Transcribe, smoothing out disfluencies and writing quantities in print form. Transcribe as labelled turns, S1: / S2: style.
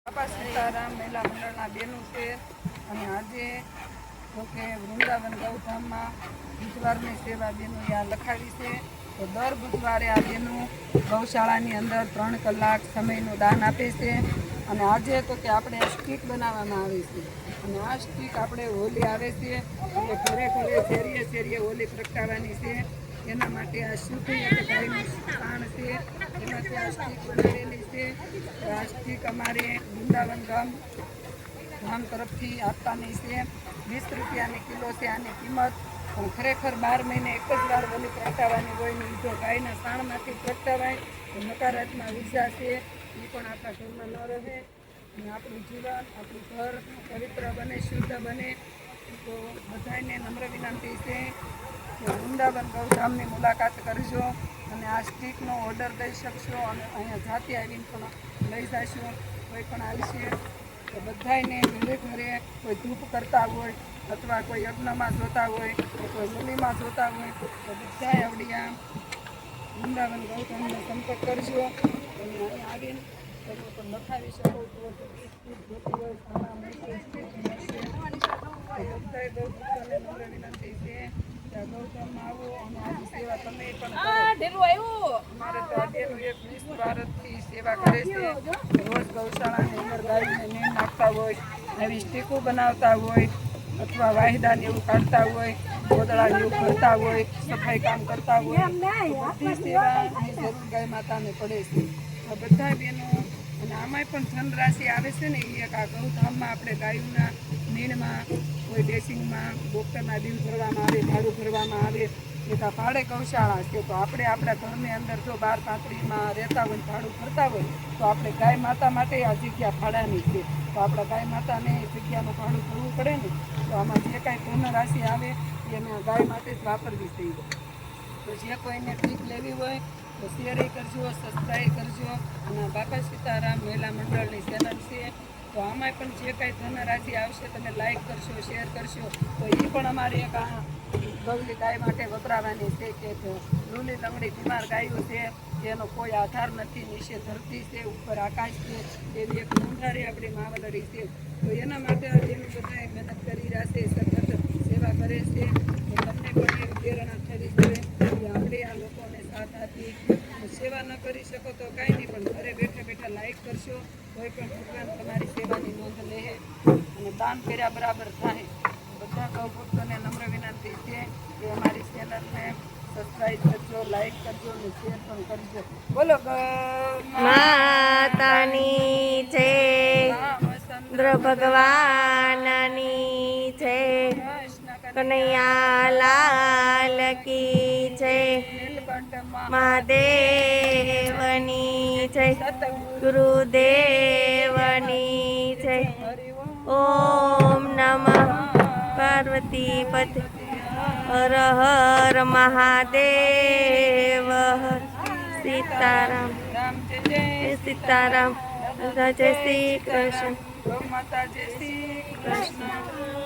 S1: બાપા સીતારામ મહિલા મંડળના બેનું છે અને આજે જોકે વૃંદાવન ગૌધામમાં બુધવારની સેવા બેનું આ લખાવી છે. તો દર બુધવારે આ બેનું ગૌશાળાની અંદર 3 કલાક સમયનું દાન આપે છે. અને આજે તો કે આપણે આ સ્ટીક બનાવવામાં આવે છે અને આ સ્ટીક આપણે હોલી આવે છે એટલે ઘરે ઘરે શેરીએ શેરીએ હોલી પ્રગટાવવાની છે. એના માટે આ શુદ્ધ એક ગાયનું સ્થાન છે, એમાંથી આ સ્ટીક બનાવેલી છે. આ સ્ટીક અમારે વૃંદાવન ગામ તરફથી આપવાની છે. 20 રૂપિયાની કિલો છે આની કિંમત. પણ ખરેખર 12 મહિને એક જ વાર હોલી પ્રગટાવવાની હોય ને જો ગાયના સાણમાંથી પ્રગટાવાય તો નકારાત્મક ઉર્જા છે એ પણ આપણા ઘરમાં ન રહે અને આપણું જીવન આપણું ઘર પવિત્ર બને, શુદ્ધ બને. તો બધાને નમ્ર વિનંતી છે કે વૃંદાવન ગૌધામની મુલાકાત કરજો અને આ સ્ટીકનો ઓર્ડર દઈ શકશો અને અહીંયા જાતે આવીને પણ લઈ જશો. કોઈ પણ આવશે તો બધાને ઘરે ઘરે કોઈ ધૂપ કરતા હોય અથવા કોઈ યજ્ઞમાં જોતા હોય કે કોઈ હોલીમાં જોતા હોય તો બધા આવડિયા વૃંદાવન ગૌધામનો સંપર્ક કરજો અને અહીંયા આવીને તમે પણ લખાવી શકો તો જોતી હોય ખાના મળશે, બધાએ ગૌભક્તોને નમ્ર વિનંતી છે કે આ ગૌધામમાં આવો અને આની સેવા તમે પણ કરો. અમારે તો બેનું એક વિશ્વ ભારતથી સેવા કરે છે. રોજ ગૌશાળાની અંદર ગાયને નીણ નાખતા હોય, નવી સ્ટીકો બનાવતા હોય અથવા વાહિદાને એવું કાઢતા હોય, ગોદડાને એવું ભરતા હોય, સફાઈ કામ કરતા હોય, બધી સેવાની જરૂર ગાય માતાને પડે છે. આ બધા બહેનો અને આમાંય પણ ધનરાશિ આવે છે ને એ એક આ ગૌધામમાં આપણે ગાયોના નીણમાં કોઈ ડેસિંગમાં ડૉક્ટરના બિલ ભરવામાં આવે, ભાડું ભરવામાં આવે. એક આ ભાડે ગૌશાળા છે તો આપણે આપણા ઘરની અંદર જો 12-35માં રહેતા હોય ભાડું ભરતા હોય તો આપણે ગાય માતા માટે આ જગ્યા ભાડાની છે. તો આપણા ગાય માતાને એ જગ્યાનું ભાડું ભરવું પડે ને તો આમાં જે કાંઈ ધનરાશિ આવે એ અમે ગાય માટે જ વાપરવી જોઈએ. તો જે કોઈને ટ્રીપ લેવી હોય તો શેર કરજો, સબસ્ક્રાઈબ કરજો. અને બાપા સીતારામ મહિલા મંડળની ચેનલ છે તો આમાંય પણ જે કાંઈ ધનરાશિ આવશે તમે લાઈક કરશો, શેર કરશો તો એ પણ અમારે એક ગૌલી ગાય માટે વપરાવાની છે કે લૂલી લંગડી બીમાર ગાયો છે જેનો કોઈ આધાર નથી, નીચે ધરતી છે, ઉપર આકાશ છે, એવી એક મૂંઢારી આપણી માવલડી છે. તો એના માટે જેનું બધાએ મહેનત કરી રહ્યા છે, સખત સેવા કરે છે. તો તમને પણ એક પ્રેરણા થવી જોઈએ કે આપણે આ લોકોને સાથ આપી સેવા ન કરી શકો તો કાંઈ નહીં પણ ઘરે બેઠા બેઠા લાઈક કરશો કોઈ પણ ભગવાન તમારી સેવાની નોંધ લે અને દાન કર્યા બરાબર થાય. બધા ગૌભક્તોને નમ્ર વિનંતી છે કે અમારી ચેનલને સબસ્ક્રાઈબ કરજો, લાઈક કરજો અને શેર પણ કરજો. બોલો
S2: માતાની જય, રામચંદ્ર ભગવાનની જય, કનૈયા લાલ કી જય, મહાદેવની જય, ગુરુદેવની જય. ઓમ નમઃ પાર્વતી પતે, હર હર મહાદેવ. સીતારામ સીતારામ, જય શ્રી કૃષ્ણ.
S1: ગૌ માતા જય શ્રી કૃષ્ણ.